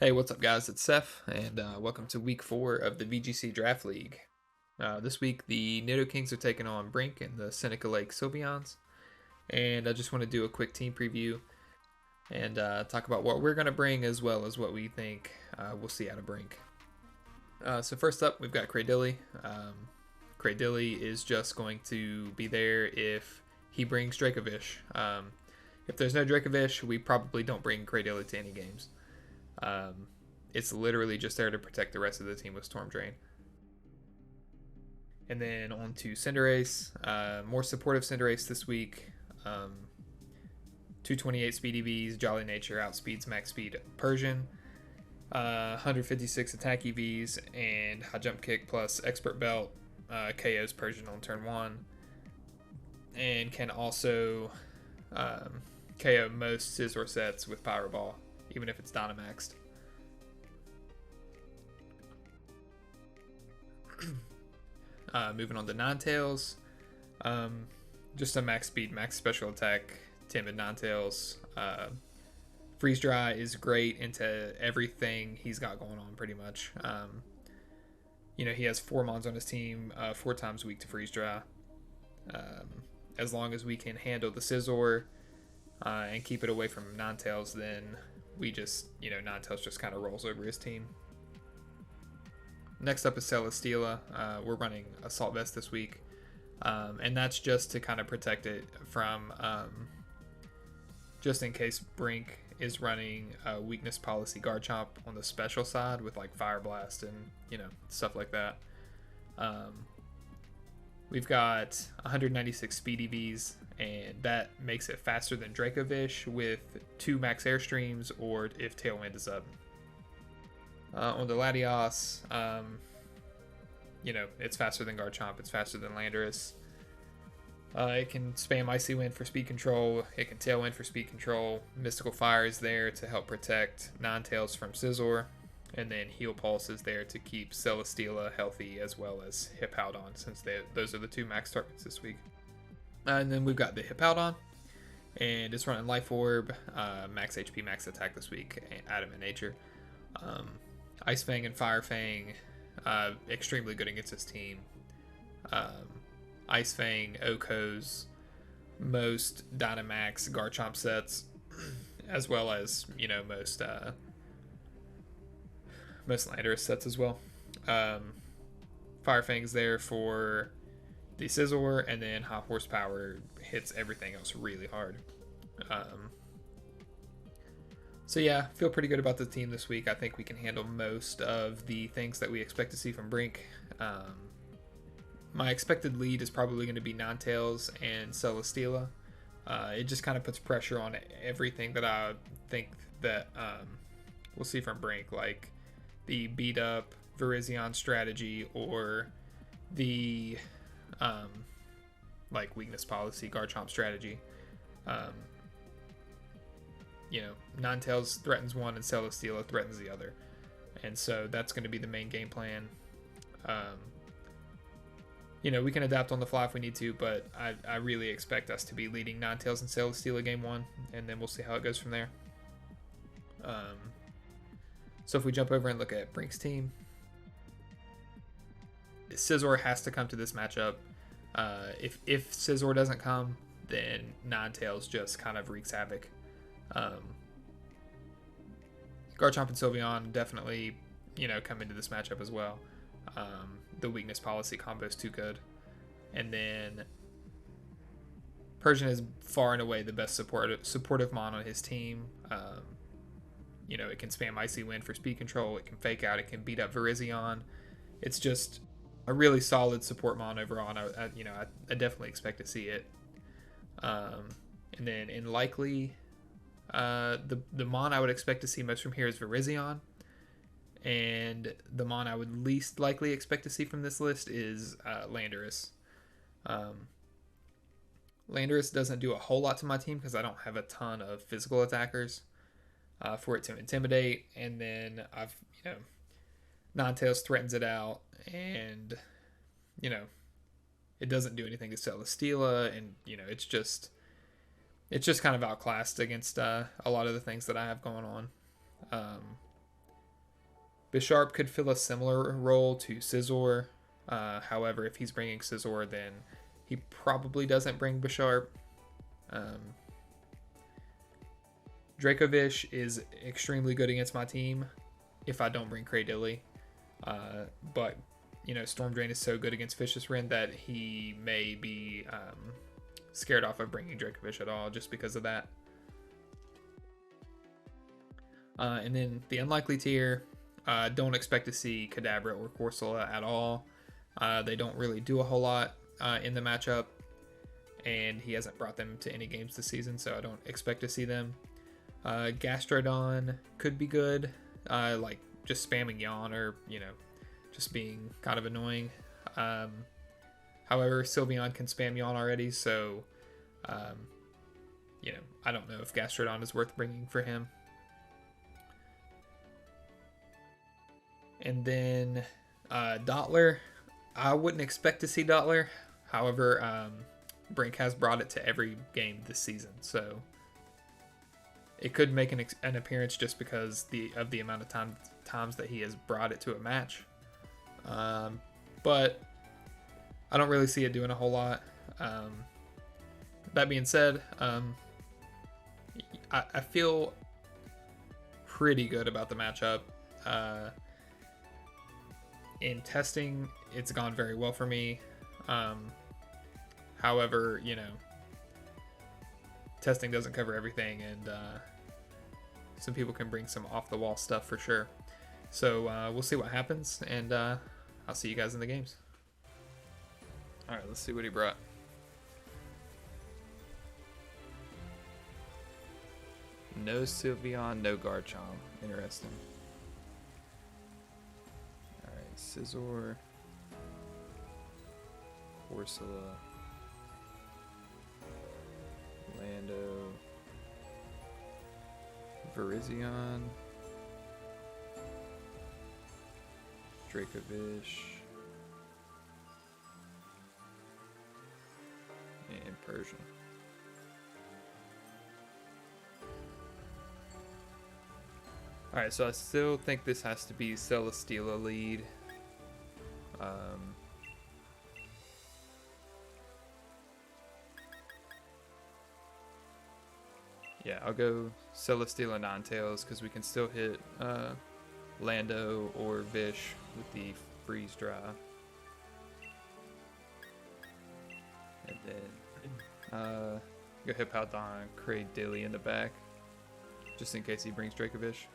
Hey, what's up, guys? It's Seth, and welcome to week 4 of the VGC Draft League. This week, the Nidokings are taking on Brink and the Seneca Lake Sylveons, and I just want to do a quick team preview and talk about what we're going to bring as well as what we think we'll see out of Brink. So first up, we've got Cradilly. Cradilly is just going to be there if he brings Dracovish. If there's no Dracovish, we probably don't bring Cradilly to any games. It's literally just there to protect the rest of the team with Storm Drain. And then on to Cinderace. More supportive Cinderace this week. 228 speed EVs, Jolly Nature outspeeds max speed Persian. 156 attack EVs and high jump kick plus expert belt KOs Persian on turn 1. And can also KO most Scizor sets with Pyro Ball, even if it's Dynamaxed. Moving on to Ninetales. Just a max speed, max special attack, timid Ninetales. Freeze Dry is great into everything he's got going on pretty much. He has 4 Mons on his team, 4 times weak to Freeze Dry. As long as we can handle the Scizor and keep it away from Ninetales, then we just, Ninetales just kind of rolls over his team. Next up is Celesteela. We're running Assault Vest this week, and that's just to kind of protect it from, just in case Brink is running weakness policy Garchomp on the special side with like Fire Blast and, stuff like that. We've got 196 speed EVs, and that makes it faster than Dracovish with 2 max airstreams or if Tailwind is up. On the Latios, it's faster than Garchomp, it's faster than Landorus. It can spam Icy Wind for speed control, it can Tailwind for speed control. Mystical Fire is there to help protect Ninetales from Scizor. And then Heal Pulse is there to keep Celesteela healthy as well as Hippowdon, since those are the 2 max targets this week. And then we've got the Hippowdon, and it's running Life Orb, max HP, max attack this week, Adamant Nature. Ice Fang and Fire Fang, extremely good against his team. Ice Fang OHKOs most Dynamax Garchomp sets, as well as, most Landorus sets as well. Fire Fang's there for the Scizor, and then Hot Horsepower hits everything else really hard. So yeah, feel pretty good about the team this week. I think we can handle most of the things that we expect to see from Brink. My expected lead is probably going to be Ninetales and Celesteela. It just kind of puts pressure on everything that I think that we'll see from Brink, like the beat up Virizion strategy or the like weakness policy Garchomp strategy. Ninetales threatens one and Celesteela threatens the other, and so that's going to be the main game plan. We can adapt on the fly if we need to, but I really expect us to be leading Ninetales and Celesteela game 1, and then we'll see how it goes from there. So if we jump over and look at Brink's team, Scizor has to come to this matchup. If Scizor doesn't come, then Ninetales just kind of wreaks havoc. Garchomp and Sylveon definitely, come into this matchup as well. The weakness policy combo is too good. And then Persian is far and away the best supportive mon on his team. It can spam Icy Wind for speed control, it can fake out, it can beat up Virizion. It's just a really solid support mon overall, and I definitely expect to see it. And then in likely, the mon I would expect to see most from here is Virizion. And the mon I would least likely expect to see from this list is Landorus. Landorus doesn't do a whole lot to my team because I don't have a ton of physical attackers for it to intimidate. And then Ninetales threatens it out, and it doesn't do anything to Celesteela, and it's just kind of outclassed against a lot of the things that I have going on. Bisharp could fill a similar role to Scizor. However, if he's bringing Scizor, then he probably doesn't bring Bisharp. Dracovish is extremely good against my team if I don't bring Cradilly. But, you know, Storm Drain is so good against Vicious Ren that he may be scared off of bringing Dracovish at all just because of that. And then the unlikely tier, don't expect to see Kadabra or Corsola at all. They don't really do a whole lot in the matchup, and he hasn't brought them to any games this season, so I don't expect to see them. Gastrodon could be good, like just spamming Yawn or, you know, just being kind of annoying. However, Sylveon can spam Yawn already, so, you know, I don't know if Gastrodon is worth bringing for him. And then Dottler, I wouldn't expect to see Dottler. However, Brink has brought it to every game this season, so it could make an appearance just because of the amount of times that he has brought it to a match. But I don't really see it doing a whole lot. That being said, I feel pretty good about the matchup. In testing, it's gone very well for me. However, you know, testing doesn't cover everything, and some people can bring some off-the-wall stuff for sure. So we'll see what happens, and I'll see you guys in the games. All right, let's see what he brought. No Sylveon, no Garchomp. Interesting. Alright, Scizor, Corsola, Lando, Virizion, Dracovish, and Persian. Alright, so I still think this has to be Celesteela lead. Yeah, I'll go Celesteela Ninetales because we can still hit Lando or Vish with the Freeze Dry. And then go Hippowdon, Cradilly in the back, just in case he brings Dracovish.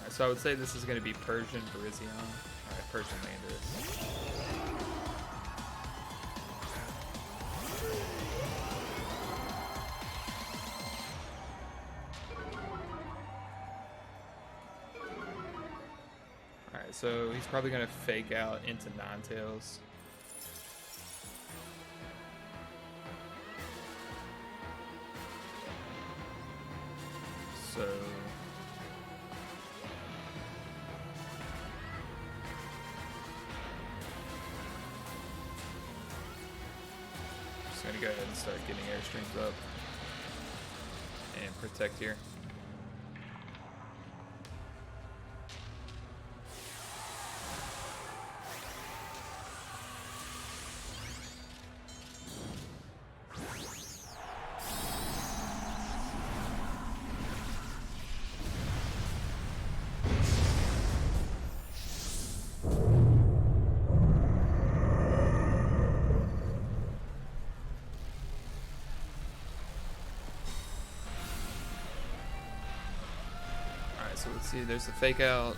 So I would say this is going to be Persian Virizion. Alright, Persian Landorus. Alright, so he's probably going to fake out into Ninetales. So I'm gonna go ahead and start getting airstreams up and protect here. So let's see, there's the fake out.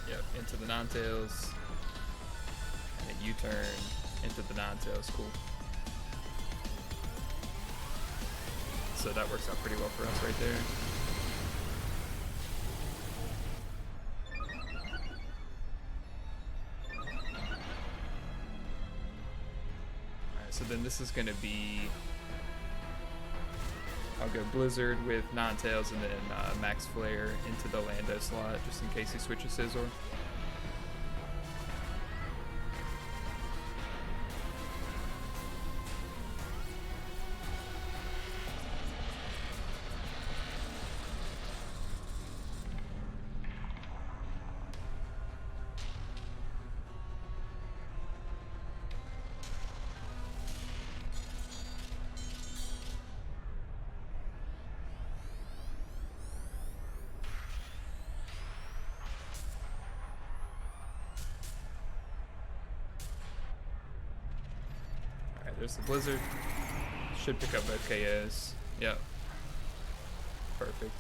Yep, into the Ninetales. And a U-turn into the Ninetales. Cool. So that works out pretty well for us right there. Alright, so then this is going to be I'll go Blizzard with Ninetales and then Max Flare into the Lando slot just in case he switches Scizor. There's the Blizzard. Should pick up both KOs. Yep. Perfect.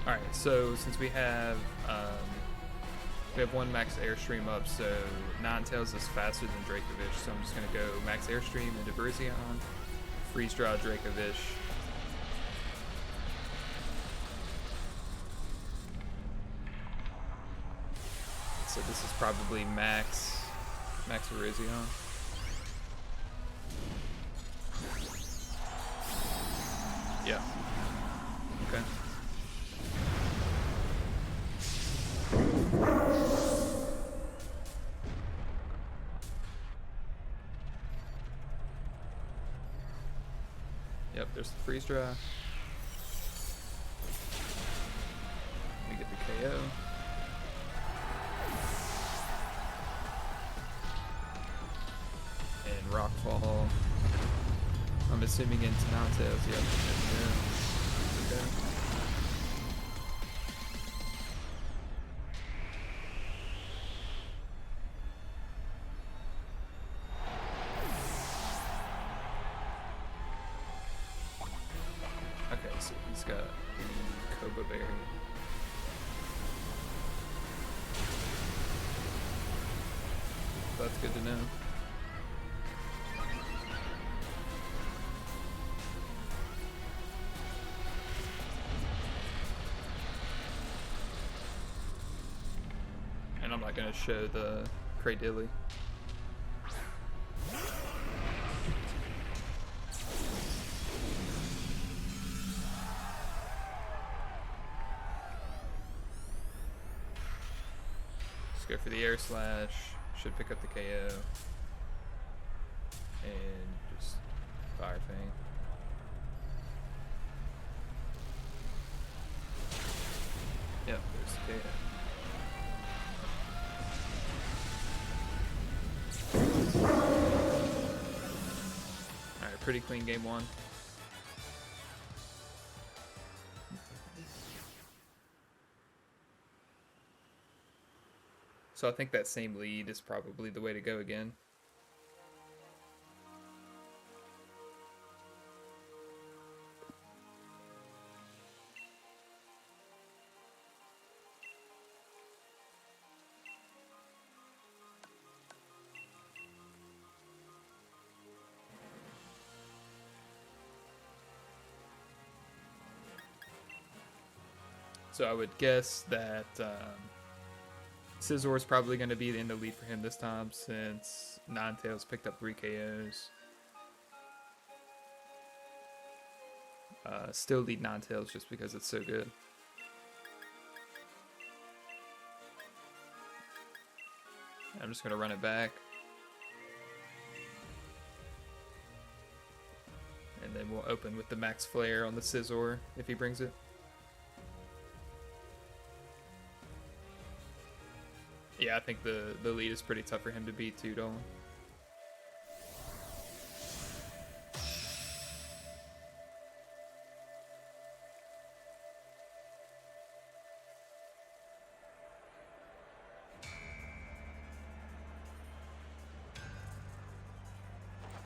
Alright, so since we have one max airstream up, so Ninetales is faster than Dracovish, so I'm just gonna go max airstream into Brazion, freeze draw Dracovish. So this is probably max Brazion. Yeah. Okay. Yep, there's the freeze draw. We get the KO. And Rockfall. I'm assuming into Ninetales. Yep. Okay. Okay, so he's got the Koba Berry. That's good to know. And I'm not going to show the Cradilly. Go for the air slash, should pick up the KO, and just Fire Fang. Yep, there's the KO. Alright, pretty clean game one. So I think that same lead is probably the way to go again. So I would guess that Scizor is probably going to be in the lead for him this time since Ninetales picked up 3 KOs. Still lead Ninetales just because it's so good. I'm just going to run it back. And then we'll open with the Max Flare on the Scizor if he brings it. Yeah, I think the lead is pretty tough for him to beat too, Dolan.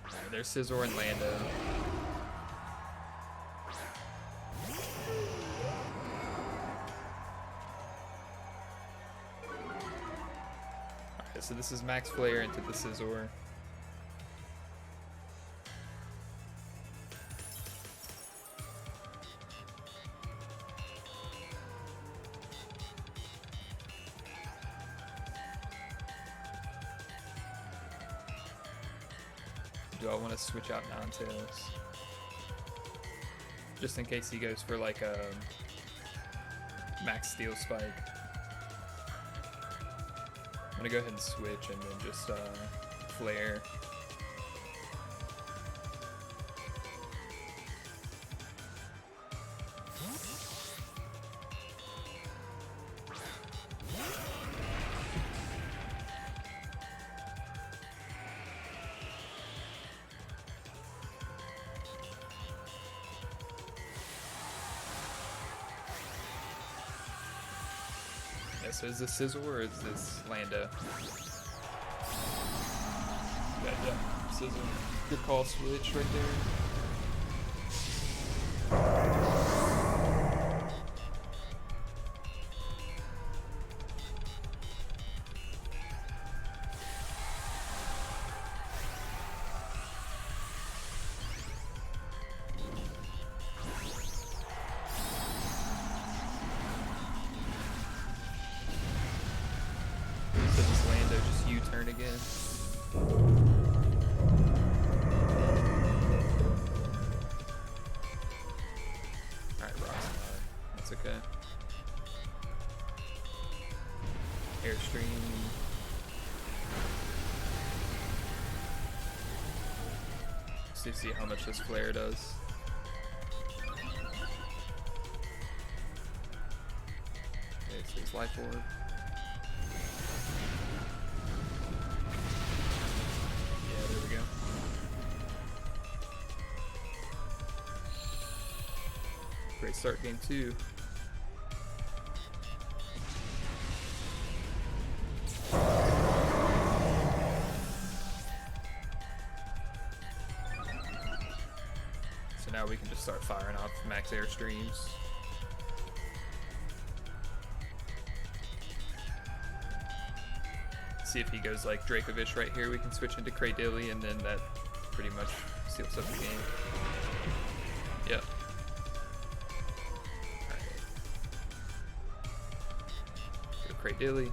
Alright, there's Scizor and Lando. so this is max flare into the Scizor. Do I want to switch out Ninetales? Just in case he goes for like a max steel spike. I'm gonna go ahead and switch and then just flare. So is this Scizor or is this Lando? Yeah, Scizor. Good call, switch right there. U-turn again. Alright, Rock Slide. That's okay. Airstream. See how much this flare does. Okay, so it's Life Orb. Great start game 2. So now we can just start firing off max airstreams. See if he goes like Dracovish right here, we can switch into Cradilly and then that pretty much seals up the game. Yep. Cradilly.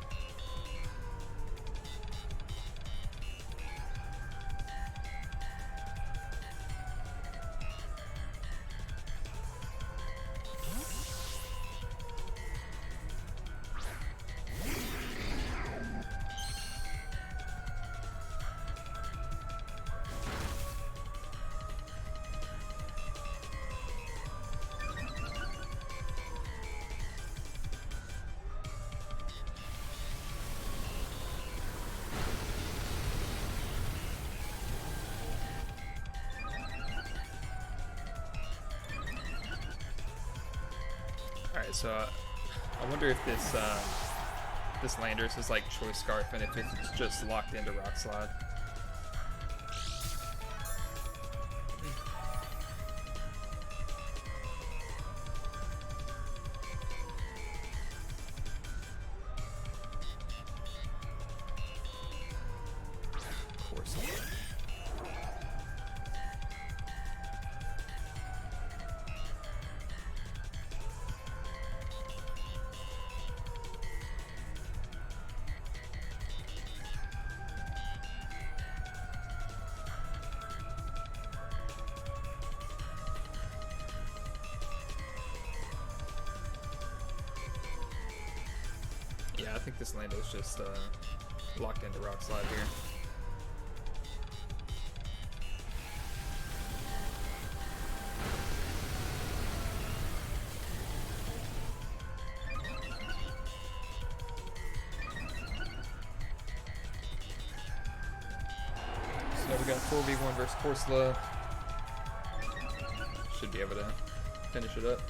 Alright, so I wonder if this this Landorus is like Choice Scarf and if it's just locked into Rock Slide. Of course. Yeah, I think this Lando's just locked into Rock Slide here. So we got 4v1 versus Corsola. Should be able to finish it up.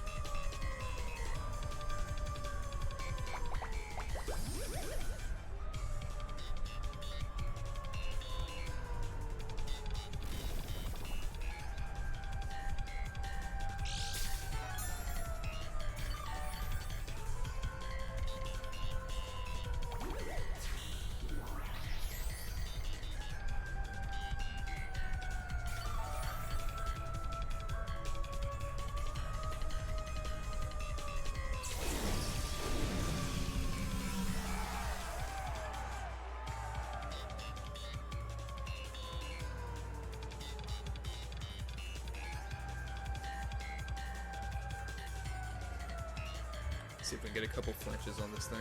see if we can get a couple flinches on this thing.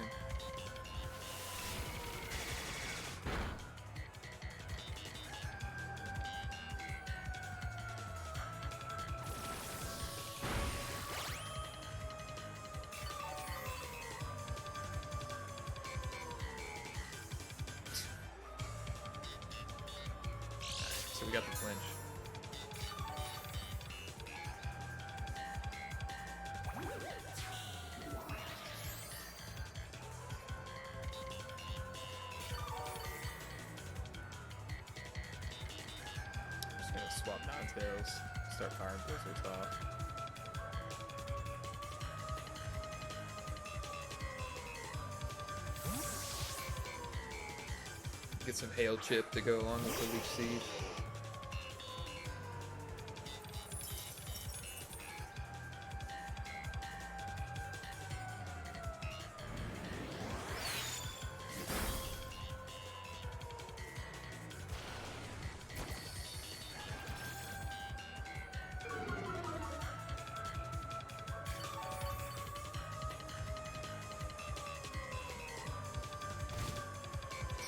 So we got the flinch. Just gonna swap Ninetales, start firing blizzards off. Get some hail chip to go along with the leech seed.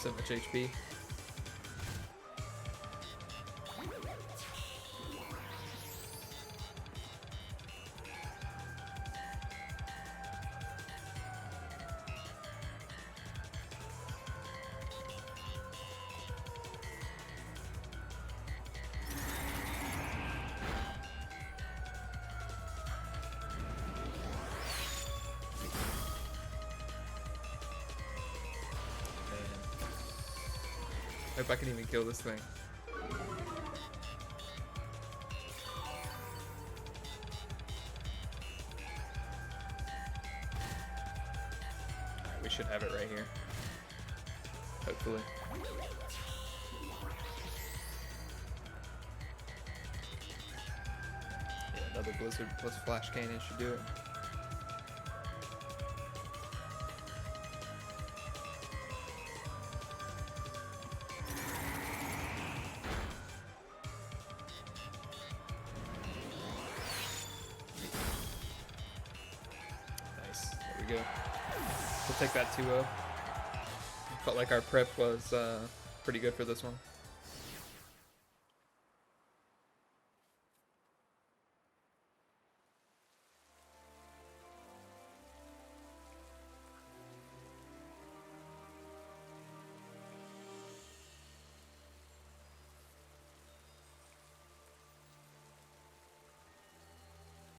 So much HP. I hope I can even kill this thing. Alright, we should have it right here. Hopefully. Yeah, another blizzard plus flash cannon should do it. Go. We'll take that 2-0. Felt like our prep was pretty good for this one.